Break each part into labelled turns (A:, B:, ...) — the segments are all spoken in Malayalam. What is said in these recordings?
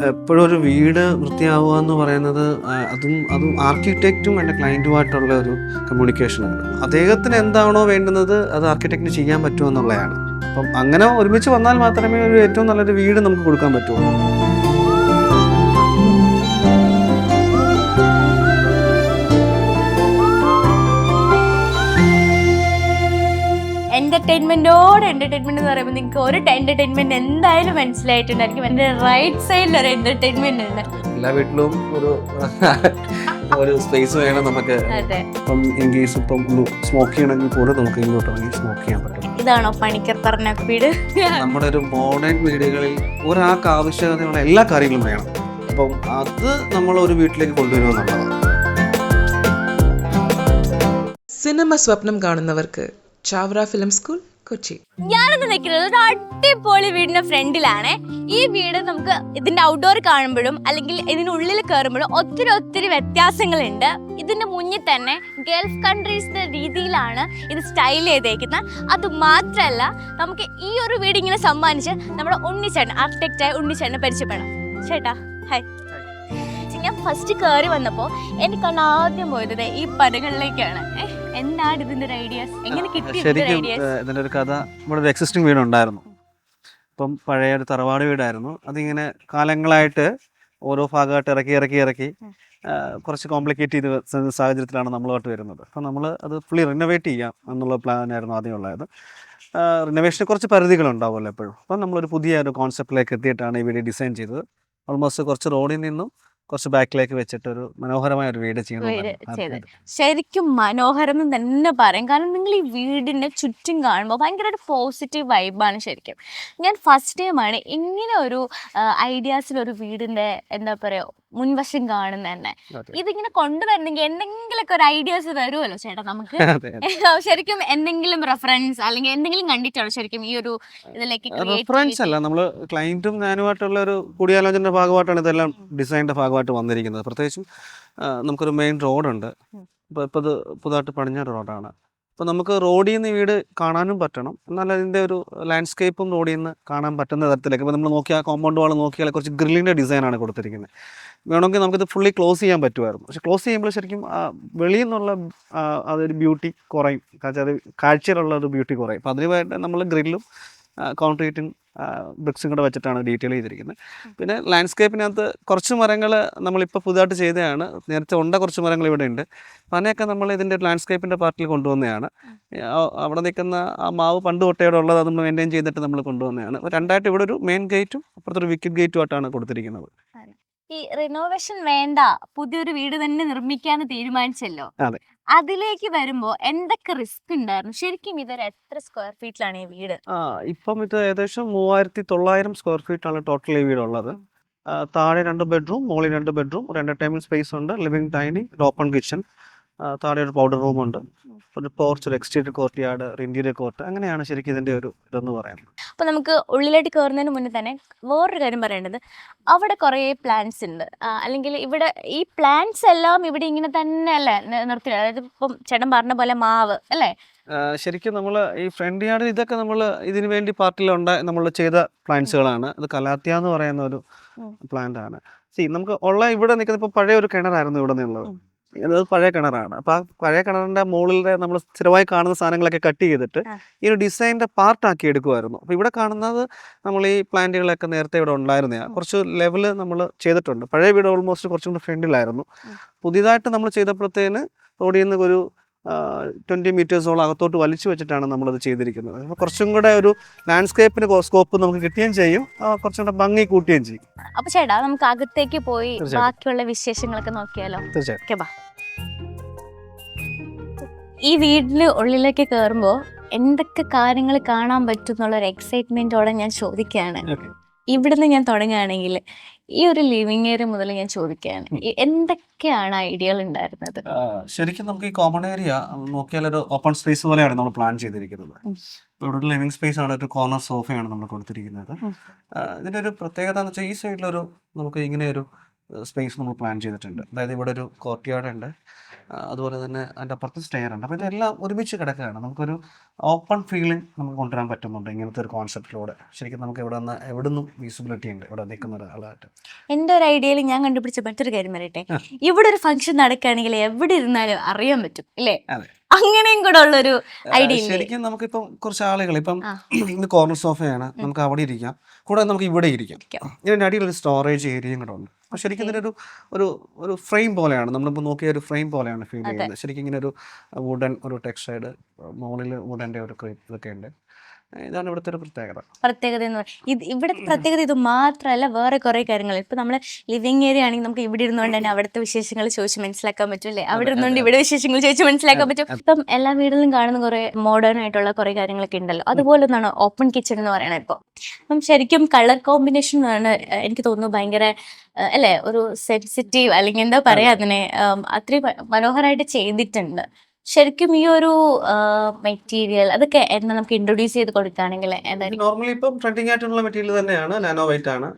A: എപ്പോഴും ഒരു വീട് വൃത്തിയാവുക എന്ന് പറയുന്നത് അതും ആർക്കിടെക്റ്റും എൻ്റെ ക്ലയൻറ്റുമായിട്ടുള്ള ഒരു കമ്മ്യൂണിക്കേഷനാണ്. അദ്ദേഹത്തിന് എന്താണോ വേണ്ടുന്നത് അത് ആർക്കിടെക്റ്റിന് ചെയ്യാൻ പറ്റുമെന്നുള്ളതാണ്. അപ്പം അങ്ങനെ ഒരുമിച്ച് വന്നാൽ മാത്രമേ ഒരു ഏറ്റവും നല്ലൊരു വീട് നമുക്ക് കൊടുക്കാൻ പറ്റുള്ളൂ.
B: എന്റർടൈൻമെന്റ് എന്ന് പറയുമ്പോൾ നിങ്ങൾക്ക് ഒരു എന്റർടൈൻമെന്റ് എന്തായാലും മനസ്സിലായിട്ടുണ്ടായിരിക്കും. എന്റെ റൈറ്റ് സൈഡിൽ ഒരു എന്റർടൈൻമെന്റ് ഉണ്ട്.
A: എല്ലാ വീട്ടിലും ഒരു സ്പേസ് വേണം നമുക്ക്. ഇപ്പം ഇൻ കേസ് ഇപ്പം സ്മോക്ക് ചെയ്യണമെങ്കിൽ പോലും നമുക്ക് ഇങ്ങോട്ട് ഇറങ്ങി സ്മോക്ക് ചെയ്യാൻ പറ്റും.
B: ഇതാണോ പണിക്കർ പറഞ്ഞ വീട്?
A: നമ്മുടെ ഒരു മോഡേൺ വീടുകളിൽ ഒരാൾക്ക് ആവശ്യകതയുള്ള എല്ലാ കാര്യങ്ങളും വേണം. അപ്പം അത് നമ്മൾ ഒരു വീട്ടിലേക്ക് കൊണ്ടുവരുമെന്നുള്ളതാണ്.
C: സിനിമ സ്വപ്നം കാണുന്നവർക്ക് ചാവറ ഫിലിം സ്കൂൾ, കൊച്ചി.
B: ഞാനിന്ന് നിൽക്കുന്നത് ഒരു അടിപൊളി വീടിന്റെ ഫ്രണ്ടിലാണ്. ഈ വീട് നമുക്ക് ഇതിന്റെ ഔട്ട്ഡോർ കാണുമ്പോഴും അല്ലെങ്കിൽ ഇതിനുള്ളിൽ കയറുമ്പോഴും ഒത്തിരി വ്യത്യാസങ്ങളുണ്ട്. ഇതിന്റെ മുന്നിൽ തന്നെ ഗൾഫ് കൺട്രീസിന്റെ രീതിയിലാണ് ഇത് സ്റ്റൈൽ ചെയ്തേക്കുന്നത്. അത് മാത്രമല്ല, നമുക്ക് ഈ ഒരു വീട് ഇങ്ങനെ സമ്മാനിച്ച് നമ്മുടെ ഉണ്ണിച്ചേട്ടൻ, ആർക്കിടെക്റ്റായ ഉണ്ണിച്ചേട്ടനെ പരിചയപ്പെടാം. ചേട്ടാ ഹായ്. ഞാൻ ഫസ്റ്റ് കയറി വന്നപ്പോൾ എനിക്ക് ആദ്യം പോയത് ഈ പനകളിലേക്കാണ്. എന്താണ് ഇതിന്റെ ഒരു ഐഡിയാസ്? എങ്ങനെ കിട്ടി?
A: ശരിക്കും ഇതിന്റെ ഒരു കഥ, ഇവിടെ ഒരു എക്സിസ്റ്റിംഗ് വീടുണ്ടായിരുന്നു. ഇപ്പം പഴയ ഒരു തറവാട് വീടായിരുന്നു. അതിങ്ങനെ കാലങ്ങളായിട്ട് ഓരോ ഭാഗമായിട്ട് ഇറക്കി കുറച്ച് കോംപ്ലിക്കേറ്റ് ചെയ്ത സാഹചര്യത്തിലാണ് നമ്മളുമായിട്ട് വരുന്നത്. അപ്പം നമ്മൾ അത് ഫുള്ളി റിനോവേറ്റ് ചെയ്യാം എന്നുള്ള പ്ലാനായിരുന്നു ആദ്യം ഉള്ളത്. റിനോവേഷന് കുറച്ച് പരിധികളുണ്ടാവുമല്ലോ എപ്പോഴും. അപ്പം നമ്മളൊരു പുതിയ ഒരു കോൺസെപ്റ്റിലേക്ക് എത്തിയിട്ടാണ് ഈ വീട് ഡിസൈൻ ചെയ്തത്. ഓൾമോസ്റ്റ് കുറച്ച് റോഡിൽ നിന്നും കുറച്ച് ബാക്കിലേക്ക് വെച്ചിട്ട് ഒരു മനോഹരമായ ഒരു വീട് ചെയ്യണം.
B: ശരിക്കും മനോഹരം എന്ന് തന്നെ പറയും. കാരണം നിങ്ങൾ ഈ വീടിന്റെ ചുറ്റും കാണുമ്പോൾ ഭയങ്കര ഒരു പോസിറ്റീവ് വൈബാണ്. ശരിക്കും ഞാൻ ഫസ്റ്റ് ടൈമാണ് ഇങ്ങനെ ഒരു ഐഡിയാസിലൊരു വീടിന്റെ എന്താ പറയുക മുൻവശം കാണുന്ന തന്നെ. ഇതിങ്ങനെ കൊണ്ടുവരണമെങ്കിൽ എന്തെങ്കിലുമൊക്കെ ഒരു ഐഡിയാസ് വരുമല്ലോ ചേട്ടാ നമുക്ക്. ശരിക്കും എന്തെങ്കിലും റെഫറൻസ് അല്ലെങ്കിൽ എന്തെങ്കിലും കണ്ടിട്ടാണോ ശരിക്കും ഈ ഒരു ഇതിലേക്ക്?
A: റെഫറൻസ് അല്ല, നമ്മൾ ക്ലയന്റും ഞാനുമായിട്ടുള്ള ഒരു കൂടിയാലോചനയുടെ ഭാഗമായിട്ടാണ് ഇതെല്ലാം ഡിസൈനിന്റെ ഭാഗമായിട്ട് വന്നിരിക്കുന്നത്. പ്രത്യേകിച്ചും നമുക്കൊരു മെയിൻ റോഡുണ്ട്. ഇപ്പോൾ ഇത് പുതുതായിട്ട് പണിഞ്ഞ റോഡാണ്. അപ്പോൾ നമുക്ക് റോഡിൽ നിന്ന് വീട് കാണാനും പറ്റണം, എന്നാൽ അതിൻ്റെ ഒരു ലാൻഡ്സ്കേപ്പും റോഡിൽ നിന്ന് കാണാൻ പറ്റുന്ന തരത്തിലേക്ക്. ഇപ്പോൾ നമ്മൾ നോക്കിയാൽ കോമ്പൗണ്ട് വാൾ നോക്കിയാൽ കുറച്ച് ഗ്രില്ലിൻ്റെ ഡിസൈനാണ് കൊടുത്തിരിക്കുന്നത്. വേണമെങ്കിൽ നമുക്കിത് ഫുള്ളി ക്ലോസ് ചെയ്യാൻ പറ്റുമായിരുന്നു. പക്ഷെ ക്ലോസ് ചെയ്യുമ്പോൾ ശരിക്കും വെളിയിൽ നിന്നുള്ള അതൊരു ബ്യൂട്ടി കുറയും. അത് കാഴ്ചയിലുള്ള ഒരു ബ്യൂട്ടി കുറയും. അപ്പോൾ അതിന് വേണ്ടി നമ്മൾ ഗ്രില്ലും കോൺക്രീറ്റും ബ്രിക്സും കൂടെ വെച്ചിട്ടാണ് ഡീറ്റെയിൽ ചെയ്തിരിക്കുന്നത്. പിന്നെ ലാൻഡ്സ്കേപ്പിനകത്ത് കുറച്ച് മരങ്ങൾ നമ്മളിപ്പോൾ പുതുതായിട്ട് ചെയ്തതാണ്. നേരത്തെ കുറച്ച് മരങ്ങൾ ഇവിടെ ഉണ്ട്. അപ്പോൾ അതിനെയൊക്കെ നമ്മൾ ഇതിൻ്റെ ലാൻഡ്സ്കേപ്പിൻ്റെ പാർട്ടിൽ കൊണ്ടുവന്നതാണ്. അവിടെ നിൽക്കുന്ന ആ മാവ് പണ്ട് തൊട്ടേടെ ഉള്ളത് അത് മെയിൻറ്റെയിൻ ചെയ്തിട്ട് നമ്മൾ കൊണ്ടുവന്നതാണ്. രണ്ടായിട്ട് ഇവിടെ ഒരു മെയിൻ ഗേറ്റും അപ്പുറത്തൊരു വിക്കറ്റ് ഗേറ്റും ആയിട്ടാണ് കൊടുത്തിരിക്കുന്നത്.
B: ഈ റിനോവേഷൻ വേണ്ട, പുതിയൊരു വീട് തന്നെ നിർമ്മിക്കാന്ന് തീരുമാനിച്ചല്ലോ. അതിലേക്ക് വരുമ്പോ എന്തൊക്കെ റിസ്ക് ഉണ്ടായിരുന്നു ശരിക്കും? ഇതൊരു എത്ര സ്ക്വയർ ഫീറ്റിലാണ് ഈ വീട്?
A: ഇപ്പം ഇത് ഏകദേശം 3900 സ്ക്വയർ ഫീറ്റാണ് ടോട്ടൽ ഈ വീടുള്ളത്. താഴെ 2 ബെഡ്റൂം, മുകളിൽ 2 ബെഡ്റൂം, ഒരു എന്റർടൈൻമെന്റ് സ്പേസ് ഉണ്ട്, ലിവിംഗ് ഡൈനിങ്, ഒരു ഓപ്പൺ കിച്ചൺ, താഴെ ഒരു പൗഡർ റൂം ഉണ്ട്, ഒരു പോർച്ച്, ഒരു എക്സ്റ്റീരിയർ കോർട്ട് യാർഡ്, ഒരു ഇന്റീരിയർ കോർട്ട്. അങ്ങനെയാണ് ശരിക്കും ഇതിന്റെ ഒരു ഇതെന്ന് പറയുന്നത്.
B: അപ്പൊ നമുക്ക് ഉള്ളിലേക്ക് കയറുന്നതിന് മുന്നേ തന്നെ വേറൊരു കാര്യം പറയേണ്ടത്, അവിടെ കുറേ പ്ലാന്റ്സ് ഉണ്ട്. അല്ലെങ്കിൽ ഇവിടെ ഈ പ്ലാന്റ്സ് എല്ലാം ഇവിടെ ഇങ്ങനെ തന്നെ അല്ലേ നിർത്തി? അതായത് ഇപ്പം ചേട്ടൻ പറഞ്ഞ പോലെ മാവ് അല്ലേ?
A: ശരിക്കും നമ്മൾ ഈ ഫ്രണ്ട് യാർഡിൽ ഇതൊക്കെ നമ്മൾ ഇതിനു വേണ്ടി നമ്മൾ ചെയ്ത പ്ലാന്റ്സുകളാണ്. ഇത് കലാത്തിയ എന്ന് പറയുന്ന ഒരു പ്ലാന്റ് ആണ്. നമുക്ക് ഇവിടെ നിൽക്കുന്ന ഇപ്പോൾ പഴയ ഒരു കിണറായിരുന്നു ഇവിടെ നിന്നുള്ളത്. ഇത് പഴയ കിണറാണ്. അപ്പോൾ ആ പഴയ കിണറിന്റെ മുകളിലെ നമ്മൾ സ്ഥിരമായി കാണുന്ന സാധനങ്ങളൊക്കെ കട്ട് ചെയ്തിട്ട് ഈ ഒരു ഡിസൈനിന്റെ പാർട്ടാക്കി എടുക്കുമായിരുന്നു. അപ്പോൾ ഇവിടെ കാണുന്നത് നമ്മൾ ഈ പ്ലാന്റുകളൊക്കെ നേരത്തെ ഇവിടെ ഉണ്ടായിരുന്ന കുറച്ച് ലെവല് നമ്മൾ ചെയ്തിട്ടുണ്ട്. പഴയ വീട് ഓൾമോസ്റ്റ് കുറച്ചും കൂടി ഫ്രണ്ടിലായിരുന്നു. പുതിയതായിട്ട് നമ്മൾ ചെയ്തപ്പോഴത്തേന് റോഡിൽ നിന്ന് ഒരു 20 മീറ്റേഴ്സോളം അകത്തോട്ട് വലിച്ചു വെച്ചിട്ടാണ് നമ്മളത് ചെയ്തിരിക്കുന്നത്. അപ്പോൾ കുറച്ചും കൂടെ ഒരു ലാൻഡ്സ്കേപ്പിന് സ്കോപ്പ് നമുക്ക് കിട്ടുകയും ചെയ്യും, കുറച്ചും കൂടെ ഭംഗി കൂട്ടുകയും ചെയ്യും.
B: അപ്പൊ ചേട്ടാ നമുക്ക് അകത്തേക്ക് പോയി ബാക്കിയുള്ള വിശേഷങ്ങളൊക്കെ നോക്കിയാലോ?
A: തീർച്ചയായും.
B: ഈ വീടിന് ഉള്ളിലേക്ക് കയറുമ്പോ എന്തൊക്കെ കാര്യങ്ങൾ കാണാൻ പറ്റും എന്നുള്ളൊരു എക്സൈറ്റ്മെന്റോടെ ഞാൻ ചോദിക്കുകയാണ്. ഇവിടുന്ന് ഞാൻ തുടങ്ങുകയാണെങ്കിൽ ഈ ഒരു ലിവിംഗ് ഏരിയ മുതൽ ഞാൻ ചോദിക്കുകയാണ്, എന്തൊക്കെയാണ് ഐഡിയകൾ ഉണ്ടായിരുന്നത്?
A: ശരിക്കും നമുക്ക് ഈ കോമൺ ഏരിയ നോക്കിയാൽ ഒരു ഓപ്പൺ സ്പേസ് പോലെയാണ് നമ്മൾ പ്ലാൻ ചെയ്തിരിക്കുന്നത്. ഇവിടെ ഒരു ലിവിംഗ് സ്പേസ് ആണ്, ഒരു കോർണർ സോഫയാണ് നമ്മൾ കൊടുത്തിരിക്കുന്നത്. ഇതിൻ്റെ ഒരു പ്രത്യേകത എന്ന് വെച്ചാൽ ഈ സൈഡിലൊരു നമുക്ക് ഇങ്ങനെ ഒരു സ്പേസ് നമ്മൾ പ്ലാൻ ചെയ്തിട്ടുണ്ട്. അതായത് ഇവിടെ ഒരു കോർട്ട് യാർഡ് ഉണ്ട്, അതുപോലെ തന്നെ അതിൻ്റെ അപ്പുറത്ത് സ്റ്റെയർ ഉണ്ട്. അപ്പോൾ ഇതെല്ലാം ഒരുമിച്ച് കിടക്കുകയാണ്. നമുക്കൊരു ഓപ്പൺ ഫീലിംഗ് നമുക്ക് കൊണ്ടുവരാൻ പറ്റുന്നുണ്ട് ഇങ്ങനത്തെ ഒരു കോൺസെപ്റ്റിലൂടെ. ശരിക്കും നമുക്ക് എവിടെ നിന്നും വിസിബിലിറ്റി ഉണ്ട് ഇവിടെ നിൽക്കുന്ന ഒരാളായിട്ട്.
B: എൻ്റെ ഒരു ഐഡിയയിൽ ഞാൻ കണ്ടുപിടിച്ച മറ്റൊരു കാര്യം പറയട്ടെ, ഇവിടെ ഒരു ഫംഗ്ഷൻ നടക്കുകയാണെങ്കിൽ എവിടെ ഇരുന്നാലും അറിയാൻ പറ്റും ഇല്ലേ? അങ്ങനെയും കൂടെ ഉള്ളൊരു ഐഡിയ.
A: ശരിക്കും നമുക്കിപ്പം കുറച്ച് ആളുകൾ ഇപ്പം ഇത് കോർണർ സോഫയാണ്, നമുക്ക് അവിടെ ഇരിക്കാം, കൂടാതെ നമുക്ക് ഇവിടെ ഇരിക്കാം. ഇതിൻ്റെ അടിയിൽ ഒരു സ്റ്റോറേജ് ഏരിയയും കൂടെ ഉണ്ട്. അപ്പോൾ ശരിക്കും ഇതിനൊരു ഒരു ഫ്രെയിം പോലെയാണ്, നമ്മളിപ്പോൾ നോക്കിയ ഒരു ഫ്രെയിം പോലെയാണ് ഫീൽ ചെയ്യുന്നത്. ശരിക്കും ഇങ്ങനെ ഒരു വുഡൻ ഒരു ടെക്സ്റ്റൈഡ് മുകളിൽ വുഡൻ്റെ ഒരു ഇതൊക്കെ ഉണ്ട്. ഇതാണ് ഇവിടുത്തെ ഒരു
B: പ്രത്യേകത എന്ന് പറയുന്നത്. ഇവിടുത്തെ പ്രത്യേകത ഇത് മാത്രമല്ല, വേറെ കുറെ കാര്യങ്ങൾ. ഇപ്പൊ നമ്മള് ലിവിങ് ഏരിയ ആണെങ്കിൽ നമുക്ക് ഇവിടെ ഇരുന്നുകൊണ്ട് തന്നെ അവിടുത്തെ വിശേഷങ്ങൾ ചോദിച്ച് മനസ്സിലാക്കാൻ പറ്റും അല്ലേ? അവിടെ ഇരുന്നുകൊണ്ട് ഇവിടെ വിശേഷങ്ങൾ ചോദിച്ച് മനസ്സിലാക്കാൻ പറ്റും. ഇപ്പം എല്ലാ വീടുകളിലും കാണുന്ന കുറെ മോഡേൺ ആയിട്ടുള്ള കുറെ കാര്യങ്ങളൊക്കെ ഉണ്ടല്ലോ, അതുപോലെ ഒന്നാണ് ഓപ്പൺ കിച്ചൺ എന്ന് പറയണത്. അപ്പം ശരിക്കും കളർ കോമ്പിനേഷൻ ആണ് എനിക്ക് തോന്നുന്നു ഭയങ്കര അല്ലെ, ഒരു സെൻസിറ്റീവ് അല്ലെങ്കിൽ എന്താ പറയാ അതിനെ, അത്രയും മനോഹരമായിട്ട് ചെയ്തിട്ടുണ്ട്. ശരിക്കും ഈ ഒരു മെറ്റീരിയൽ അതൊക്കെ എന്താ നമുക്ക് ഇൻട്രൊഡ്യൂസ് ചെയ്ത് കൊടുക്കുകയാണെങ്കിൽ
A: നോർമലി ഇപ്പം ട്രെൻഡിങ് ആയിട്ടുള്ള മെറ്റീരിയൽ തന്നെയാണ്, നാനോ വൈറ്റ് ആണ്.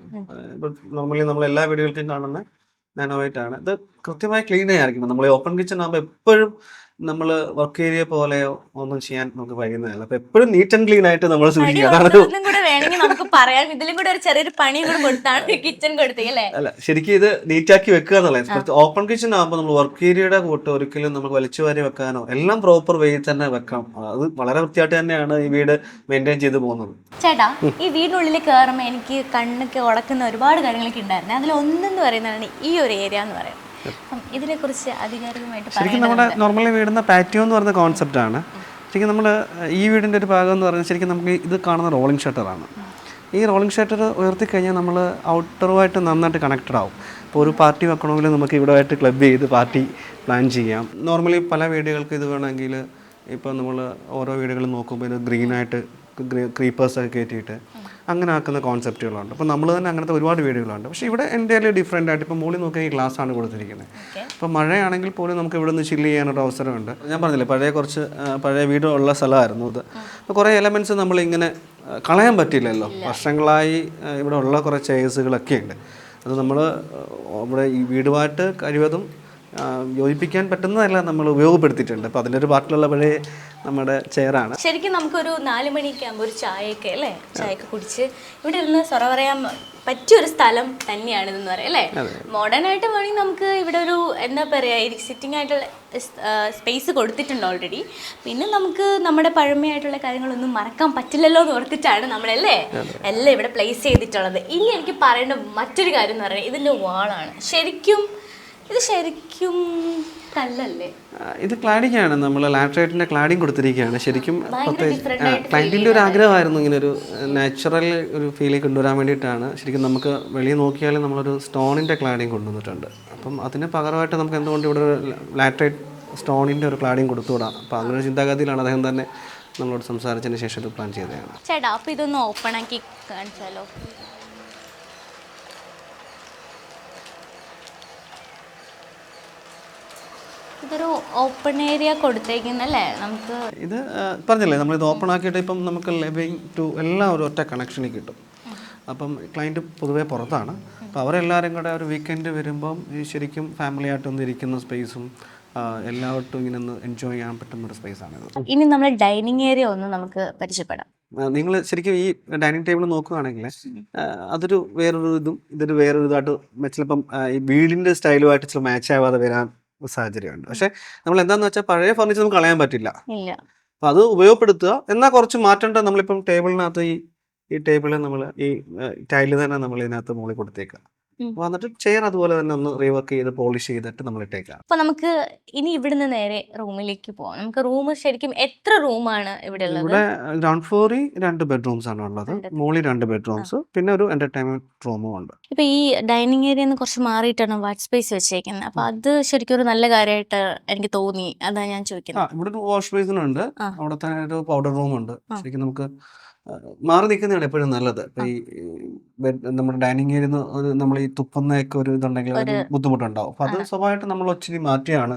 A: നോർമലി നമ്മൾ എല്ലാ വീടുകൾക്കും കാണുന്ന നാനോ വൈറ്റ് ആണ്. ഇത് കൃത്യമായി ക്ലീൻ ആയിരിക്കണം. നമ്മൾ ഓപ്പൺ കിച്ചൺ ആകുമ്പോൾ എപ്പോഴും നമ്മൾ വർക്ക് ഏരിയ പോലെയോ ഒന്നും ചെയ്യാൻ നമുക്ക് കഴിയുന്നതല്ല. അപ്പൊ എപ്പോഴും നീറ്റ് ആൻഡ് ക്ലീൻ ആയിട്ട് നമ്മൾ സൂക്ഷിക്കുക.
B: നമുക്ക് പറയാം, ഇതിലും കൂടെ ഒരു ചെറിയൊരു പണിയും കൂടെ കൊടുത്താണ് കിച്ചൺ കൊടുത്തല്ലേ?
A: അല്ല, ശരിക്കും ഇത് നീറ്റാക്കി വെക്കുക എന്നുള്ളത്. ഓപ്പൺ കിച്ചൺ ആകുമ്പോൾ നമ്മൾ വർക്ക് ഏരിയയുടെ കൂട്ട് ഒരിക്കലും നമുക്ക് വലിച്ചു വാരി വെക്കാനോ, എല്ലാം പ്രോപ്പർ വേയിൽ തന്നെ വെക്കാം. അത് വളരെ വൃത്തിയായിട്ട് തന്നെയാണ് ഈ വീട് മെയിൻറ്റെയിൻ ചെയ്ത് പോകുന്നത്.
B: ചേട്ടാ, ഈ വീടിനുള്ളിൽ കയറുമ്പോൾ എനിക്ക് കണ്ണൊക്കെ ഉടക്കുന്ന ഒരുപാട് കാര്യങ്ങളൊക്കെ ഉണ്ടായിരുന്നു. അതിലൊന്നെന്ന് പറയുന്നതാണ് ഈ ഒരു ഏരിയ എന്ന് പറയുന്നത്. ഇതിനെ കുറിച്ച് ആധികാരികമായിട്ട്
A: ശരിക്കും നമ്മുടെ നോർമലി വീടുന്ന പാറ്റിയോ എന്ന് പറയുന്ന കോൺസെപ്റ്റ് ആണ്. ശരിക്കും നമ്മൾ ഈ വീടിൻ്റെ ഒരു ഭാഗം എന്ന് പറഞ്ഞാൽ ശരിക്കും നമുക്ക് ഇത് കാണുന്ന റോളിംഗ് ഷട്ടറാണ്. ഈ റോളിംഗ് ഷട്ടർ ഉയർത്തിക്കഴിഞ്ഞാൽ നമ്മൾ ഔട്ടറുമായിട്ട് നന്നായിട്ട് കണക്റ്റഡ് ആവും. ഇപ്പോൾ ഒരു പാർട്ടി വെക്കണമെങ്കിൽ നമുക്ക് ഇവിടെ ആയിട്ട് ക്ലബ് ചെയ്ത് പാർട്ടി പ്ലാൻ ചെയ്യാം. നോർമലി പല വീടുകൾക്ക് ഇത് വേണമെങ്കിൽ ഇപ്പോൾ നമ്മൾ ഓരോ വീടുകളും നോക്കുമ്പോൾ ഇത് ഗ്രീനായിട്ട് ക്രീപ്പേഴ്സൊക്കെ കയറ്റിയിട്ട് അങ്ങനെ ആക്കുന്ന കോൺസെപ്റ്റുകളുണ്ട്. അപ്പോൾ നമ്മൾ തന്നെ അങ്ങനത്തെ ഒരുപാട് വീടുകളുണ്ട്. പക്ഷേ ഇവിടെ എൻ്റെ ഡിഫറെൻ്റ് ആയിട്ട് ഇപ്പോൾ മുകളിൽ നോക്കിയാൽ ഈ ഗ്ലാസ് ആണ് കൊടുത്തിരിക്കുന്നത്. ഇപ്പോൾ മഴയാണെങ്കിൽ പോലും നമുക്ക് ഇവിടെ നിന്ന് ചില്ല് ചെയ്യാനൊരു അവസരമുണ്ട്. ഞാൻ പറഞ്ഞില്ലേ, പഴയ വീട് ഉള്ള സ്ഥലമായിരുന്നു ഇത്. അപ്പോൾ കുറേ എലമെൻറ്റ്സ് നമ്മളിങ്ങനെ കളയാൻ പറ്റില്ലല്ലോ. വർഷങ്ങളായി ഇവിടെ ഉള്ള കുറേ ചെയർസുകളൊക്കെ ഉണ്ട്. അത് നമ്മൾ ഇവിടെ ഈ വീടുമായിട്ട് കഴിവതും യോജിപ്പിക്കാൻ പറ്റുന്നതല്ല നമ്മൾ ഉപയോഗപ്പെടുത്തിയിട്ടുണ്ട്. അപ്പോൾ അതിൻ്റെ ഒരു പാർട്ടിലുള്ള പഴയ നമ്മുടെ ചെയറാണ്.
B: ശരിക്കും നമുക്കൊരു 4 മണിയൊക്കെ ആകുമ്പോൾ ഒരു ചായയൊക്കെ അല്ലേ, ചായയൊക്കെ കുടിച്ച് ഇവിടെ ഇരുന്ന് സൊറ പറയാൻ പറ്റിയൊരു സ്ഥലം തന്നെയാണിതെന്ന് പറയാം അല്ലേ? മോഡേൺ ആയിട്ട് വേണമെങ്കിൽ നമുക്ക് ഇവിടെ ഒരു എന്താ പറയുക, സിറ്റിംഗ് ആയിട്ടുള്ള സ്പേസ് കൊടുത്തിട്ടുണ്ട് ഓൾറെഡി. പിന്നെ നമുക്ക് നമ്മുടെ പഴമയായിട്ടുള്ള കാര്യങ്ങളൊന്നും മറക്കാൻ പറ്റില്ലല്ലോ എന്ന് ഓർത്തിട്ടാണ് നമ്മളല്ലേ എല്ലാം ഇവിടെ പ്ലേസ് ചെയ്തിട്ടുള്ളത്. ഇനി എനിക്ക് പറയേണ്ട മറ്റൊരു കാര്യം എന്ന് പറയുന്നത് ഇതിൻ്റെ വാളാണ്. ഇത് ശരിക്കും കല്ലല്ലേ?
A: ഇത് ക്ലാഡിംഗ് ആണ്. നമ്മൾ ലാറ്ററൈറ്റിന്റെ ക്ലാഡിംഗ് കൊടുത്തിരിക്കുകയാണ്. ശരിക്കും ക്ലയന്റിന്റെ ഒരു ആഗ്രഹമായിരുന്നു ഇങ്ങനെ ഒരു നാച്ചുറൽ ഒരു ഫീലിംഗ് കൊണ്ടുവരാൻ വേണ്ടിയിട്ടാണ്. ശരിക്കും നമുക്ക് വെളിയിൽ നോക്കിയാൽ നമ്മളൊരു സ്റ്റോണിന്റെ ക്ലാഡിംഗ് കൊണ്ടുവന്നിട്ടുണ്ട്. അപ്പം അതിന് പകരമായിട്ട് നമുക്ക് എന്തുകൊണ്ട് ഇവിടെ ഒരു ലാറ്ററൈറ്റ് സ്റ്റോണിന്റെ ഒരു ക്ലാഡിംഗ് കൊടുത്തുകൂടാം. അപ്പം അങ്ങനെ ഒരു ചിന്താഗതിയിലാണ് അദ്ദേഹം തന്നെ നമ്മളോട് സംസാരിച്ചതിന് ശേഷം ഇത് പ്ലാൻ ചെയ്തതാണ്.
B: ചേട്ടാ, അപ്പോൾ ഇതൊന്ന് ഓപ്പൺ ആക്കി കാണിച്ചാലോ? ഇതൊരു ഓപ്പൺ ഏരിയ കൊടുത്തേക്കുന്നല്ലേ നമുക്ക്?
A: ഇത് പറഞ്ഞില്ലേ, നമ്മളിത് ഓപ്പൺ ആക്കിയിട്ട് ഇപ്പം നമുക്ക് ലിവിങ് ടു എല്ലാം ഒരു ഒറ്റ കണക്ഷനിൽ കിട്ടും. അപ്പം ക്ലയൻറ്റ് പൊതുവേ പുറത്താണ്. അപ്പോൾ അവരെല്ലാവരും കൂടെ ഒരു വീക്കെൻഡ് വരുമ്പം ഈ ശരിക്കും ഫാമിലി ആയിട്ടൊന്ന് ഇരിക്കുന്ന സ്പേസും എല്ലാവർക്കും ഇങ്ങനെ ഒന്ന് എൻജോയ് ചെയ്യാൻ പറ്റുന്ന ഒരു സ്പേസാണിത്.
B: ഇനി നമ്മൾ ഡൈനിങ് ഏരിയ ഒന്ന് നമുക്ക് പരിചയപ്പെടാം.
A: നിങ്ങൾ ശരിക്കും ഈ ഡൈനിങ് ടേബിൾ നോക്കുകയാണെങ്കിൽ അതൊരു ഇതൊരു വേറൊരു ഇതായിട്ട് ചിലപ്പം ഈ വീടിൻ്റെ സ്റ്റൈലുമായിട്ട് ചില മാച്ച് ആവാതെ വരാൻ സാഹചര്യമുണ്ട്. പക്ഷെ നമ്മൾ എന്താന്ന് വെച്ചാൽ പഴയ ഫർണിച്ചർ നമുക്ക് കളയാൻ പറ്റില്ല. അപ്പൊ അത് ഉപയോഗപ്പെടുത്തുക. എന്നാൽ കുറച്ച് മാറ്റേണ്ട, നമ്മളിപ്പം ടേബിളിനകത്ത് ഈ ടേബിളിൽ നമ്മൾ ഈ ടൈല് തന്നെ നമ്മൾ ഇതിനകത്ത് മുകളിൽ കൊടുത്തേക്കുക. വന്നിട്ട് ചെയർ അതുപോലെ തന്നെ ഒന്ന് റീവർക്ക് ചെയ്ത് പോളിഷ് ചെയ്തിട്ട് നമ്മൾ ഇട്ടേക്കാം.
B: അപ്പൊ നമുക്ക് ഇനി ഇവിടുന്ന് നേരെ റൂമിലേക്ക് പോവാം. നമുക്ക് റൂം ശരിക്കും എത്ര റൂമാണ് ഇവിടെ ഉള്ളത്?
A: ഇവിടെ ഗ്രൗണ്ട് ഫ്ലോറിൽ 2 ബെഡ്റൂംസ് ആണ് ഉള്ളത്. മുകളിൽ 2 ബെഡ്റൂംസ്, പിന്നെ ഒരു എന്റർടൈൻമെന്റ് റൂമും ഉണ്ട്.
B: ഇപ്പൊ ഈ ഡൈനിങ് ഏരിയ കുറച്ച് മാറിയിട്ടാണ് വാച്ച് സ്പേസ് വെച്ചേക്കുന്നത്. അപ്പൊ അത് ശരിക്കും ഒരു നല്ല കാര്യമായിട്ട് എനിക്ക് തോന്നി. അതാ ഞാൻ ചോദിക്കുന്നത്.
A: ഇവിടെ ഒരു വാഷ് ബേസിനുണ്ട്, അവിടെ തന്നെ ഒരു പൗഡർ റൂം ഉണ്ട്. ശരിക്കും നമുക്ക് മാറി നിൽക്കുന്നതാണ് എപ്പോഴും നല്ലത്. ഇപ്പൊ ഈ നമ്മുടെ ഡൈനിങ് ഏരിയ നമ്മൾ ഈ തുപ്പുന്നൊക്കെ ഒരു ഇതുണ്ടെങ്കിൽ ഒരു ബുദ്ധിമുട്ടുണ്ടാവും. അപ്പൊ അത് സ്വഭാവമായിട്ട് നമ്മൾ ഒത്തിരി മാറ്റിയാണ്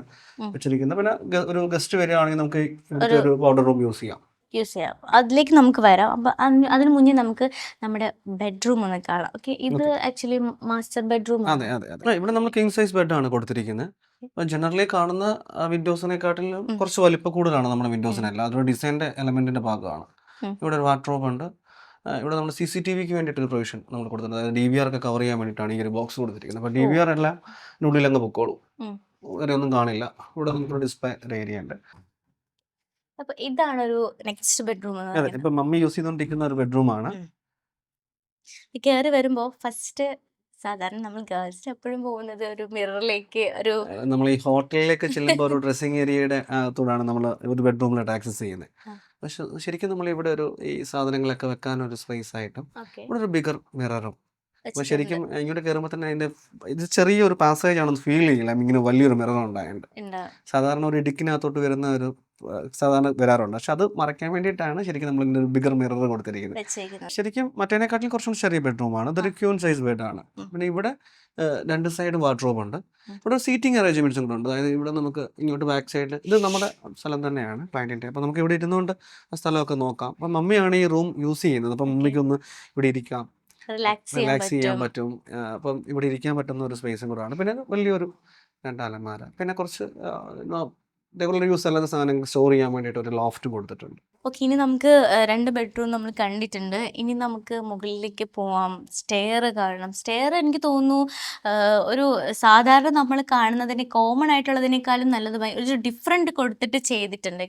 A: വെച്ചിരിക്കുന്നത്. പിന്നെ ഒരു ഗസ്റ്റ് വരികയാണെങ്കിൽ നമുക്ക് ഒരു പൗഡർ റൂം യൂസ് ചെയ്യാം.
B: യൂസ് ചെയ്യാം. അതിലേക്ക് നമുക്ക് വരാം. അപ്പം അതിന് മുന്നേ നമുക്ക് നമ്മുടെ ബെഡ്റൂം ഒന്ന് കാണാം. ഓക്കെ, ഇത് ആക്ച്വലി മാസ്റ്റർ ബെഡ്റൂം
A: അതെ അതെ അതെ. ഇവിടെ നമ്മൾ കിങ് സൈസ് ബെഡാണ് കൊടുത്തിരിക്കുന്നത്. അപ്പം ജനറലി കാണുന്ന വിൻഡോസിനെക്കാട്ടിലും കുറച്ച് വലിപ്പം കൂടുതലാണ് നമ്മുടെ വിൻഡോസിനെല്ലാം. അതൊരു ഡിസൈൻ്റെ എലമെന്റിന്റെ ഭാഗമാണ്. ഇവിടെ ഒരു വാർഡ്രോബ് ഉണ്ട്. ഇവിടെ നമ്മൾ CCTVക്ക് വേണ്ടിയിട്ടൊരു പ്രൊവിഷൻ നമ്മൾ കൊടുത്തിട്ടുണ്ട്. അതായത് DVR ഒക്കെ കവർ ചെയ്യാൻ വേണ്ടിയിട്ടാണ് ഈ ഒരു ബോക്സ് കൊടുത്തിരിക്കുന്നത്. അപ്പോൾ DVR എല്ലാം ഉള്ളിൽ അങ്ങ് പൊക്കോളും, വേറെ ഒന്നും കാണില്ല. ഇവിടെ നമുക്കൊരു ഡിസ്പ്ലേ ഒരു ഏരിയ ഉണ്ട്.
B: അപ്പൊ ഇതാണ് ഒരു നെക്സ്റ്റ് ബെഡ്റൂം എന്ന്
A: അതെ,
B: പറയുന്നത്.
A: ഇപ്പം മമ്മി യൂസ് ചെയ്തുകൊണ്ടിരിക്കുന്ന ഒരു ബെഡ്റൂമാണ്.
B: കയറി വരുമ്പോ ഫസ്റ്റ് സാധാരണ നമ്മൾ ഗേൾസ് എപ്പോഴും പോകുന്നത് ഒരു മിററിലേക്ക് ഒരു
A: നമ്മൾ ഈ ഹോട്ടലിലേക്ക് ചെല്ലുമ്പോൾ ഒരു ഡ്രസ്സിങ് ഏരിയയുടെ അകത്തൂടാണ് നമ്മൾ ഒരു ബെഡ്റൂമിലോട്ട് ആക്സസ് ചെയ്യുന്നത്. പക്ഷെ ശരിക്കും നമ്മൾ ഇവിടെ ഒരു ഈ സാധനങ്ങളൊക്കെ വെക്കാൻ ഒരു സ്പേസ് ആയിട്ടും ഇവിടെ ഒരു ബിഗർ മിററും. അപ്പോൾ ശരിക്കും ഇങ്ങോട്ട് കയറുമ്പോൾ തന്നെ അതിൻ്റെ ഇത് ചെറിയൊരു പാസേജ് ആണെന്ന് ഫീൽ ചെയ്യില്ല. ഇങ്ങനെ വലിയൊരു മിറർ ഉണ്ടായിട്ടുണ്ട്. സാധാരണ ഒരു ഇടുക്കിനകത്തോട്ട് വരുന്ന ഒരു സാധാരണ വരാറുണ്ട്. പക്ഷെ അത് മറയ്ക്കാൻ വേണ്ടിയിട്ടാണ് ശരിക്കും നമ്മൾ ഇങ്ങനെ ഒരു ബിഗർ മിറർ കൊടുത്തിരിക്കുന്നത്. ശരിക്കും മറ്റേതിനെക്കാട്ടിലും കുറച്ചും ചെറിയ ബെഡ്റൂമാണ്. ഇതൊരു ക്യൂൺ സൈസ് ബെഡാണ്. പിന്നെ ഇവിടെ 2 സൈഡ് വാർഡ്രോബ് ഉണ്ട്. ഇവിടെ സീറ്റിംഗ് അറേഞ്ച്മെന്റ്സും കൂടെ ഉണ്ട്. അതായത് ഇവിടെ നമുക്ക് ഇങ്ങോട്ട് ബാക്ക് സൈഡിൽ ഇത് നമ്മുടെ സ്ഥലം തന്നെയാണ് ക്ലയൻറ്റിൻ്റെ. അപ്പോൾ നമുക്ക് ഇവിടെ ഇരുന്നുകൊണ്ട് ആ സ്ഥലമൊക്കെ നോക്കാം. അപ്പം മമ്മിയാണ് ഈ റൂം യൂസ് ചെയ്യുന്നത്. അപ്പം മമ്മിക്കൊന്ന് ഇവിടെ ഇരിക്കാം, റിലാക്സ് ചെയ്യാൻ പറ്റും. അപ്പം ഇവിടെ ഇരിക്കാൻ പറ്റുന്ന ഒരു സ്പേസും കൂടെയാണ്. പിന്നെ വലിയൊരു 2 അലമാര, പിന്നെ കുറച്ച് റെഗുലർ യൂസ് അല്ലാത്ത സാധനങ്ങൾ സ്റ്റോർ ചെയ്യാൻ വേണ്ടിയിട്ട് ഒരു ലോഫ്റ്റ് കൊടുത്തിട്ടുണ്ട്.
B: ഓക്കെ, ഇനി നമുക്ക് 2 ബെഡ്റൂം നമ്മൾ കണ്ടിട്ടുണ്ട്. ഇനി നമുക്ക് മുകളിലേക്ക് പോവാം. സ്റ്റെയർ കാണണം. സ്റ്റെയർ എനിക്ക് തോന്നുന്നു ഒരു സാധാരണ നമ്മൾ കാണുന്നതിന് കോമൺ ആയിട്ടുള്ളതിനേക്കാളും നല്ലതുമായി ഒരു ഡിഫറെന്റ് കൊടുത്തിട്ട് ചെയ്തിട്ടുണ്ട്.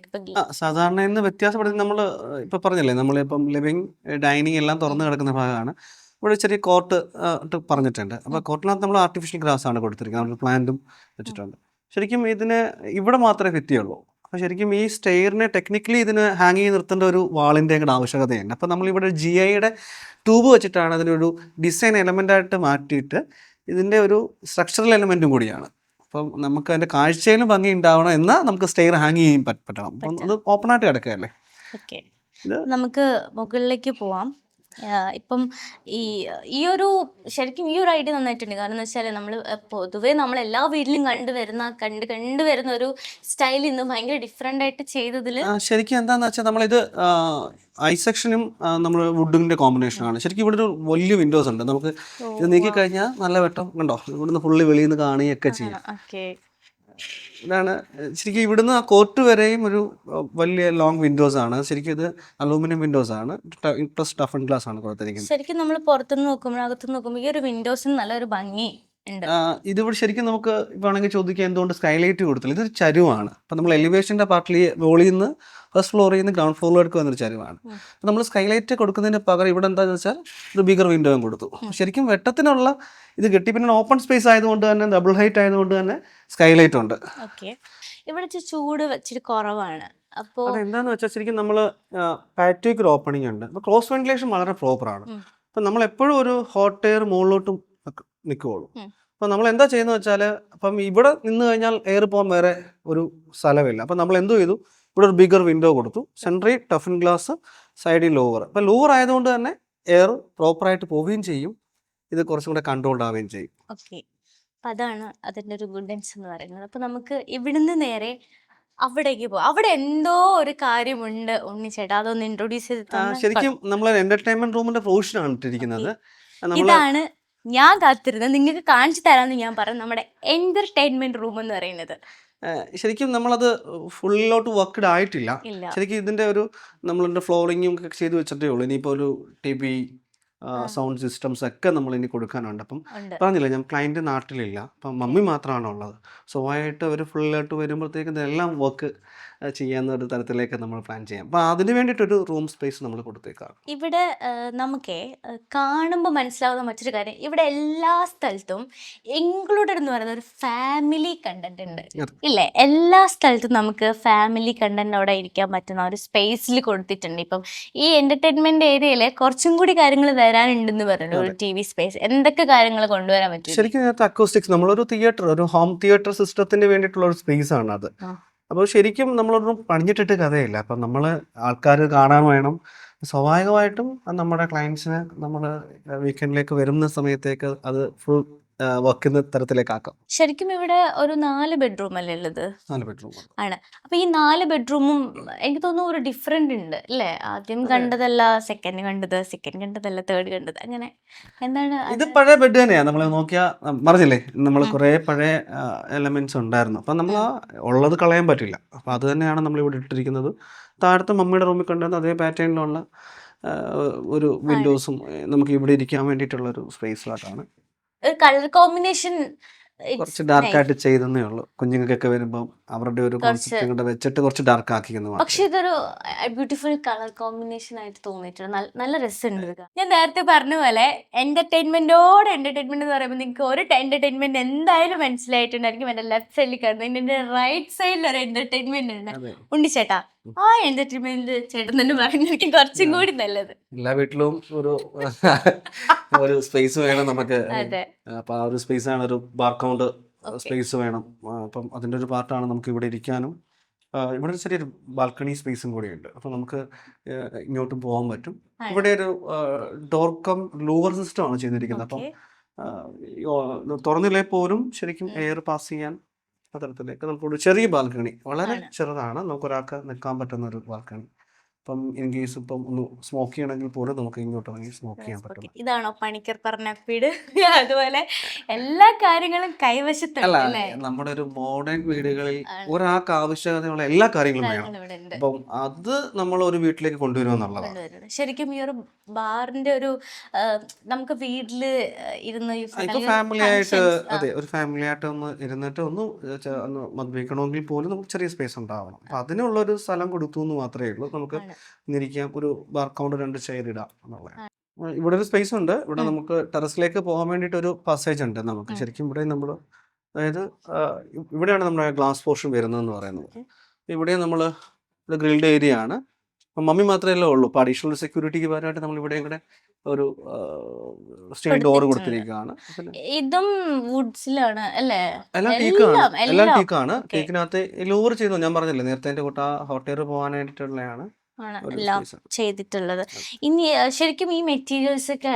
A: സാധാരണ ഇന്ന് വ്യത്യാസപ്പെടുത്തി നമ്മൾ ഇപ്പം പറഞ്ഞില്ലേ, നമ്മളിപ്പം ലിവിങ് ഡൈനിങ് എല്ലാം തുറന്നു കിടക്കുന്ന ഭാഗമാണ്. ഇവിടെ ചെറിയ കോർട്ട് പറഞ്ഞിട്ടുണ്ട്. അപ്പോൾ കോർട്ടിനകത്ത് നമ്മൾ ആർട്ടിഫിഷ്യൽ ഗ്രാസ് ആണ് കൊടുത്തിരിക്കുന്നത്. നമ്മൾ പ്ലാന്റും വെച്ചിട്ടുണ്ട്. ശരിക്കും ഇതിന് ഇവിടെ മാത്രമേ ഫിറ്റ് ചെയ്യുള്ളൂ. അപ്പോൾ ശരിക്കും ഈ സ്റ്റെയറിനെ ടെക്നിക്കലി ഇതിന് ഹാങ് ചെയ്ത് നിർത്തേണ്ട ഒരു വാളിൻ്റെ കൂടെ ആവശ്യകതയുണ്ട്. അപ്പോൾ നമ്മളിവിടെ GIയുടെ ട്യൂബ് വെച്ചിട്ടാണ് അതിനൊരു ഡിസൈൻ എലമെൻ്റായിട്ട് മാറ്റിയിട്ട് ഇതിൻ്റെ ഒരു സ്ട്രക്ചറൽ എലമെൻറ്റും കൂടിയാണ്. അപ്പം നമുക്ക് അതിൻ്റെ കാഴ്ചയിലും ഭംഗി ഉണ്ടാവണം എന്നാൽ നമുക്ക് സ്റ്റെയർ ഹാങ് ചെയ്യാൻ പറ്റണം. അപ്പം അത് ഓപ്പണായിട്ട് കിടക്കുകയല്ലേ.
B: ഓക്കെ, നമുക്ക് മുകളിലേക്ക് പോവാം. ഇപ്പം ഈ ഒരു ശരിക്കും ഈ ഒരു ഐഡിയ നന്നായിട്ടുണ്ട്. കാരണം എന്ന് വെച്ചാൽ നമ്മൾ പൊതുവേ നമ്മൾ എല്ലാ വീട്ടിലും കണ്ടുവരുന്ന ഒരു സ്റ്റൈൽ ഇന്ന് ഭയങ്കര ഡിഫറെൻ്റ് ആയിട്ട് ചെയ്തതിൽ
A: ശരിക്കും എന്താണെന്ന് വെച്ചാൽ നമ്മളിത് ഐസെക്ഷനും നമ്മൾ വുഡിൻ്റെ കോമ്പിനേഷനാണ്. ശരിക്കും ഇവിടെ ഒരു വലിയ വിൻഡോസ് ഉണ്ട്. നമുക്ക് ഇത് നീക്കിക്കഴിഞ്ഞാൽ നല്ല വെട്ടം കണ്ടോ, ഇവിടുന്ന് ഫുള്ള് വെളിയിൽ നിന്ന് കാണുകയൊക്കെ ചെയ്യാം. ഇതാണ് ശരിക്കും ഇവിടുന്ന് ആ കോർട്ട് വരെയും ഒരു വലിയ ലോങ് വിൻഡോസ് ആണ്. ശരിക്കും ഇത് അലൂമിനിയം വിൻഡോസ് ആണ്, പ്ലസ് ടഫ് ആൻഡ് ഗ്ലാസ് ആണ് കൊടുത്തിരിക്കുന്നത്.
B: ശരിക്കും നമ്മൾ പുറത്തുനിന്ന് നോക്കുമ്പോൾ അകത്തുനിന്ന് നോക്കുമ്പോൾ ഈ ഒരു വിൻഡോസിന് നല്ലൊരു ഭംഗി ഉണ്ട്.
A: ഇതിവിടെ ശരിക്കും നമുക്ക് വേണമെങ്കിൽ ചോദിക്കാം എന്തുകൊണ്ട് സ്കൈലൈറ്റ് കൊടുത്തില്ല. ഇതൊരു ചരുവാണ്. അപ്പം നമ്മൾ എലിവേഷൻ്റെ പാർട്ടിൽ മുകളിൽ നിന്ന് ഫസ്റ്റ് ഫ്ലോറിൽ നിന്ന് ഗ്രൗണ്ട് ഫ്ലോറിലേക്ക് വന്നൊരു ചരുവാണ്. അപ്പം നമ്മൾ സ്കൈലൈറ്റ് കൊടുക്കുന്നതിന് പകരം ഇവിടെ എന്താണെന്ന് വെച്ചാൽ ഒരു ബിഗർ വിൻഡോയും കൊടുത്തു. ശരിക്കും വെട്ടത്തിനുള്ള ഇത് കിട്ടി. പിന്നെ ഓപ്പൺ സ്പേസ് ആയതുകൊണ്ട് തന്നെ, ഡബിൾ ഹൈറ്റ് ആയതുകൊണ്ട് തന്നെ സ്കൈലൈറ്റ് ഉണ്ട്.
B: ഇവിടെ ചൂട് വെച്ചിട്ട് കുറവാണ്. അപ്പോൾ
A: അതെന്താന്ന് വെച്ചാൽ ശരിക്കും നമ്മൾ പാറ്റോയ്ക്ക് ഒരു ഓപ്പണിംഗ് ഉണ്ട്. അപ്പോൾ ക്രോസ് വെന്റിലേഷൻ വളരെ പ്രോപ്പറാണ്. അപ്പം നമ്മൾ എപ്പോഴും ഒരു ഹോട്ട് എയർ മുകളിലോട്ടും നിൽക്കുകയുള്ളൂ. അപ്പം നമ്മൾ എന്താ ചെയ്യുന്നത് വെച്ചാൽ, അപ്പം ഇവിടെ നിന്ന് കഴിഞ്ഞാൽ എയർ പോകാൻ വേറെ ഒരു സ്ഥലമില്ല. അപ്പം നമ്മൾ എന്ത് ചെയ്തു, ഇവിടെ ഒരു ബിഗർ വിൻഡോ കൊടുത്തു. സെൻട്രൽ ടഫൻ ഗ്ലാസ്, സൈഡിൽ ലോവർ. അപ്പം ലോവർ ആയതുകൊണ്ട് തന്നെ എയർ പ്രോപ്പറായിട്ട് പോവുകയും ചെയ്യും. ഇത് കുറച്ചും കൂടെ കൺട്രോൾഡ് ആവുകയും ചെയ്യും.
B: ഓക്കെ, അപ്പം അതാണ് അതിൻ്റെ ഒരു ഗുഡൻസ് എന്ന് പറയുന്നത്. അപ്പം നമുക്ക് ഇവിടുന്ന് നേരെ അവിടേക്ക് പോവാം. അവിടെ എന്തോ ഒരു കാര്യമുണ്ട്. ഉണ്ണിച്ചേട്ടാ, അതൊന്ന് ഇൻട്രൊഡ്യൂസ് ചെയ്ത്.
A: ശരിക്കും നമ്മൾ എന്റർടൈൻമെന്റ് റൂമിന്റെ പ്രൊവിഷനാണ് ഇട്ടിരിക്കുന്നത്.
B: ഇതാണ് ഞാൻ കാത്തിരുന്നത്. നിങ്ങൾക്ക് കാണിച്ചു തരാമെന്ന് ഞാൻ പറഞ്ഞു, നമ്മുടെ എന്റർടൈൻമെന്റ് റൂം എന്ന് പറയുന്നത്.
A: ശരിക്കും നമ്മളത് ഫുള്ളിലോട്ട് വർക്ക്ഡ് ആയിട്ടില്ല. ശരിക്കും ഇതിന്റെ ഒരു നമ്മളിന്റെ ഫ്ലോറിങ്ങും ഒക്കെ ചെയ്ത് വെച്ചിട്ടേ ഉള്ളൂ. ഇനിയിപ്പോൾ ഒരു TV, സൗണ്ട് സിസ്റ്റംസ് ഒക്കെ നമ്മൾ ഇനി കൊടുക്കാനുണ്ട്. അപ്പം പറഞ്ഞില്ല, ഞാൻ ക്ലയൻറ്റ് നാട്ടിലില്ല. അപ്പം മമ്മി മാത്രമാണ് ഉള്ളത്. സ്വാഭാവികമായിട്ട് അവർ ഫുള്ളായിട്ട് വരുമ്പോഴത്തേക്കും ഇതെല്ലാം വർക്ക് ചെയ്യാവുന്ന ഒരു തരത്തിലേക്ക് നമ്മൾ പ്ലാൻ ചെയ്യാം. അപ്പോൾ അതിന് വേണ്ടിയിട്ടൊരു റൂം സ്പേസ് നമ്മൾ കൊടുത്തേക്കാം.
B: ഇവിടെ നമുക്ക് കാണുമ്പോൾ മനസ്സിലാവുന്ന മറ്റൊരു കാര്യം, ഇവിടെ എല്ലാ സ്ഥലത്തും ഇൻക്ലൂഡഡ് എന്ന് പറയുന്ന ഒരു ഫാമിലി കണ്ടന്റ് ഉണ്ട് ഇല്ലേ? എല്ലാ സ്ഥലത്തും നമുക്ക് ഫാമിലി കണ്ടന്റ് അവിടെ ഇരിക്കാൻ പറ്റുന്ന ഒരു സ്പേസിൽ കൊടുത്തിട്ടുണ്ട്. ഇപ്പം ഈ എന്റർടൈൻമെന്റ് ഏരിയയിൽ കുറച്ചും കൂടി കാര്യങ്ങൾ വരാനുണ്ടെന്ന് പറഞ്ഞു. ഒരു TV സ്പേസ്, എന്തൊക്കെ കാര്യങ്ങൾ കൊണ്ടുവരാൻ പറ്റും?
A: ശരിക്കും ഇതിനകത്ത് അക്കോസ്റ്റിക്സ്, നമ്മളൊരു തിയേറ്റർ, ഒരു ഹോം തിയേറ്റർ സിസ്റ്റത്തിന് വേണ്ടിയിട്ടുള്ള ഒരു സ്പേസ് ആണ് അത്. അപ്പോൾ ശരിക്കും നമ്മളൊന്നും പണിഞ്ഞിട്ടിട്ട് കഥയില്ല. അപ്പം നമ്മൾ ആൾക്കാർ കാണാൻ വേണം. സ്വാഭാവികമായിട്ടും നമ്മുടെ ക്ലയൻസിന് നമ്മൾ വീക്കെൻഡിലേക്ക് വരുന്ന സമയത്തേക്ക് അത് ഫുൾ വെക്കുന്ന തരത്തിലേക്കാക്കാം.
B: ശരിക്കും ഇവിടെ ഒരു 4 ബെഡ്റൂം അല്ലേ ഉള്ളത്?
A: 4 ബെഡ്റൂം.
B: ആണ്. അപ്പൊ ഈ 4 ബെഡ്റൂമും എനിക്ക് തോന്നുന്നു ഒരു ഡിഫറെന്റ് ഉണ്ട് അല്ലേ? ആദ്യം കണ്ടതല്ല, സെക്കൻഡ് കണ്ടത്, സെക്കൻഡ് കണ്ടതല്ല, തേർഡ് കണ്ടത്, അങ്ങനെ എന്താണ്
A: ഇത് പഴയ ബെഡ് തന്നെയാണ്. നമ്മൾ നോക്കിയാ പറഞ്ഞില്ലേ, നമ്മൾ കുറേ പഴയ എലമെന്റ്സ് ഉണ്ടായിരുന്നു. അപ്പം നമ്മൾ ആ ഉള്ളത് കളയാൻ പറ്റില്ല. അപ്പം അത് തന്നെയാണ് നമ്മൾ ഇവിടെ ഇട്ടിരിക്കുന്നത്. താഴത്തെ മമ്മിയുടെ റൂമിൽ കണ്ടിരുന്ന അതേ പാറ്റേണിലുള്ള ഒരു വിൻഡോസും നമുക്ക് ഇവിടെ ഇരിക്കാൻ വേണ്ടിയിട്ടുള്ള ഒരു സ്പേസിലോട്ടാണ്.
B: ഒരു കളർ കോമ്പിനേഷൻ
A: കുറച്ച് ഡാർക്കായിട്ട് ചെയ്തേ ഉള്ളൂ. കുഞ്ഞുങ്ങൾക്കൊക്കെ വരുമ്പോൾ അവരുടെ ഒരു കോൺസെപ്റ്റ് കൊണ്ട് വെച്ചിട്ട് കുറച്ച് ഡാർക്ക് ആക്കിക്കുന്നു.
B: പക്ഷെ ഇതൊരു ബ്യൂട്ടിഫുൾ കളർ കോമ്പിനേഷൻ ആയിട്ട് തോന്നിയിട്ടുണ്ട്. നല്ല രസമുണ്ട് ഇത്. ഞാൻ നേരത്തെ പറഞ്ഞ പോലെ എന്റർടൈൻമെന്റോട് എന്റർടൈൻമെന്റ് എന്ന് പറയുമ്പോൾ നിങ്ങൾക്ക് ഒരു എന്റർടൈൻമെന്റ് എന്തായാലും മനസ്സിലായിട്ടുണ്ടായിരിക്കും. എന്റെ ലെഫ്റ്റ് സൈഡിൽ കാണുന്നത്, എന്റെ റൈറ്റ് സൈഡിൽ ഒരു എന്റർടൈൻമെന്റ് ഉണ്ട്. ഉണ്ണി ചേട്ടാ, ആ എന്റർടൈൻമെന്റ് ചേട്ടൻ തന്നെ പറയുന്നതായിരിക്കും കുറച്ചും കൂടി നല്ലത്.
A: എല്ലാ വീട്ടിലും ഒരു സ്പേസ് വേണം നമുക്ക്.
B: അതെ,
A: അപ്പൊ ആ ഒരു സ്പേസ് ആണ്, ഒരു ബാർക്കൗണ്ട് സ്പേസ് വേണം. അപ്പം അതിന്റെ ഒരു പാർട്ടാണ് നമുക്ക് ഇവിടെ ഇരിക്കാനും. ഇവിടെ ഒരു ചെറിയൊരു ബാൽക്കണി സ്പേസും കൂടിയുണ്ട്. അപ്പൊ നമുക്ക് ഇങ്ങോട്ടും പോകാൻ പറ്റും. ഇവിടെ ഒരു ഡോർ കം ലൂവർ സിസ്റ്റം ആണ് ചെയ്തിരിക്കുന്നത്. അപ്പം തുറന്നില്ലേ പോലും ശരിക്കും എയർ പാസ് ചെയ്യാൻ തരത്തിലേക്ക് നമുക്കൊരു ചെറിയ ബാൽക്കണി, വളരെ ചെറുതാണ്, നമുക്ക് ഒരാൾക്ക് നിൽക്കാൻ പറ്റുന്ന ഒരു ബാൽക്കണി. ഇപ്പം ഇൻ കേസ് ഇപ്പം ഒന്ന് സ്മോക്ക് ചെയ്യണമെങ്കിൽ പോലും നമുക്ക് ഇങ്ങോട്ട് ഇറങ്ങി സ്മോക്ക് ചെയ്യാൻ പറ്റും.
B: ഇതാണോ പണിക്കർ പറഞ്ഞ വീട്? അതുപോലെ എല്ലാ കാര്യങ്ങളും കൈവശത്തുണ്ട് അല്ലേ?
A: നമ്മുടെ ഒരു മോഡേൺ വീടുകളിൽ ഒരാൾക്ക് ആവശ്യകതയുള്ള എല്ലാ കാര്യങ്ങളും വേണം. അപ്പം അത് നമ്മൾ ഒരു വീട്ടിലേക്ക് കൊണ്ടുവരുക എന്നുള്ളതാണ്.
B: ശരിക്കും ഈ ഒരു ബാറിന്റെ ഒരു നമുക്ക് വീട്ടില് ഇരുന്ന്
A: ഇപ്പൊ ഫാമിലി ആയിട്ട്, അതെ, ഒരു ഫാമിലി ആയിട്ട് ഒന്ന് ഇരുന്നിട്ട് ഒന്ന് മദ്യപിക്കണമെങ്കിൽ പോലും നമുക്ക് ചെറിയ സ്പേസ് ഉണ്ടാവണം. അപ്പൊ അതിനുള്ള ഒരു സ്ഥലം കൊടുത്തു എന്ന് മാത്രമേ ഉള്ളൂ. നമുക്ക് ഇരിക്കാം, ഒരു ബാർ കൗണ്ടർ 2 ചെയർ ഇടാം എന്നുള്ളതാണ്. ഇവിടെ ഒരു സ്പേസ് ഉണ്ട്. ഇവിടെ നമുക്ക് ടെറസിലേക്ക് പോകാൻ വേണ്ടിയിട്ട് ഒരു പാസേജ് ഉണ്ട് നമുക്ക്. ശരിക്കും ഇവിടെ നമ്മൾ, അതായത് ഇവിടെയാണ് നമ്മുടെ ഗ്ലാസ് പോർഷൻ വരുന്നതെന്ന് പറയുന്നത്. ഇവിടെ നമ്മൾ ഗ്രിൽഡ് ഏരിയ ആണ്. മമ്മി മാത്രമേ ഉള്ളൂ. അപ്പോൾ അഡീഷണൽ സെക്യൂരിറ്റിക്ക് പകരമായിട്ട് നമ്മൾ ഇവിടെ കൂടെ ഒരു സ്റ്റീൽ ഡോർ കൊടുത്തിരിക്കുകയാണ്.
B: ഇതും വുഡ്സിലാണ് അല്ലേ?
A: എല്ലാം ടീക്കാണ്. എല്ലാം ടീക്കാണ്. ടീക്കിനകത്ത് ലൂവർ ചെയ്തു, ഞാൻ പറഞ്ഞില്ലേ നേരത്തെ, എൻ്റെ കൂട്ട ഹോട്ട് എയർ പോകാനായിട്ടുള്ളതാണ്
B: എല്ലാം ചെയ്തിട്ടുള്ളത്. ഇനി ശരിക്കും ഈ മെറ്റീരിയൽസ് ഒക്കെ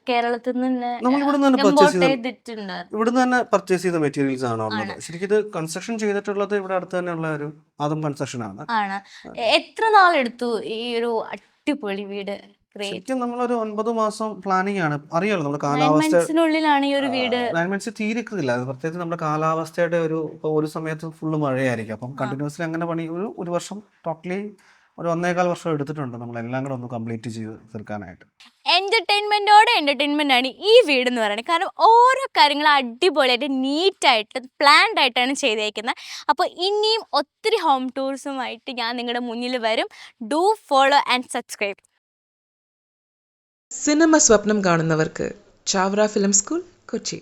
B: കേരളത്തിൽ നിന്ന്
A: നമ്മൾ ഇവിടെ നിന്ന്
B: തന്നെ
A: പർച്ചേസ് ചെയ്ത മെറ്റീരിയൽസ് ആണ് ഉള്ളത്. ശരിക്കും ഇത് കൺസ്ട്രക്ഷൻ ചെയ്തിട്ടുള്ളത് ഇവിടെ അടുത്ത് തന്നെയുള്ള ഒരു ആദം കൺസ്ട്രക്ഷൻ ആണ്.
B: എത്ര നാളെടുത്തു ഈ ഒരു അടിപൊളി വീട്?
A: ശരിക്കും നമ്മളൊരു 9 മാസം പ്ലാനിങ് ആണ്. അറിയാലോ നമ്മുടെ കാലാവസ്ഥ
B: ഈ ഒരു വീട്
A: 9 months തീരിക്കില്ല. പ്രത്യേകിച്ച് നമ്മുടെ കാലാവസ്ഥയുടെ ഒരു സമയത്ത് ഫുള്ള് മഴയായിരിക്കും. അപ്പം കണ്ടിന്യൂസ്ലി അങ്ങനെ പണി ഒരു വർഷം ടോട്ടലി ഒരു 1.25 വർഷം എടുത്തിട്ടുണ്ട് നമ്മളെല്ലാം കൂടെ ഒന്ന് കംപ്ലീറ്റ് ചെയ്ത് തീർക്കാനായിട്ട്.
B: എന്റർടൈൻമെന്റോടെ എന്റർടൈൻമെന്റ് ആണ് ഈ വീട് എന്ന് പറയുന്നത്. കാരണം ഓരോ കാര്യങ്ങളും അടിപൊളിയായിട്ട് നീറ്റായിട്ട് പ്ലാൻഡ് ആയിട്ടാണ് ചെയ്തേക്കുന്നത്. അപ്പോൾ ഇനിയും ഒത്തിരി ഹോം ടൂർസുമായിട്ട് ഞാൻ നിങ്ങളുടെ മുന്നിൽ വരും. Do follow and subscribe.
C: Cinema സ്വപ്നം കാണുന്നവർക്ക് ചാവറ ഫിലിം സ്കൂൾ, കൊച്ചി.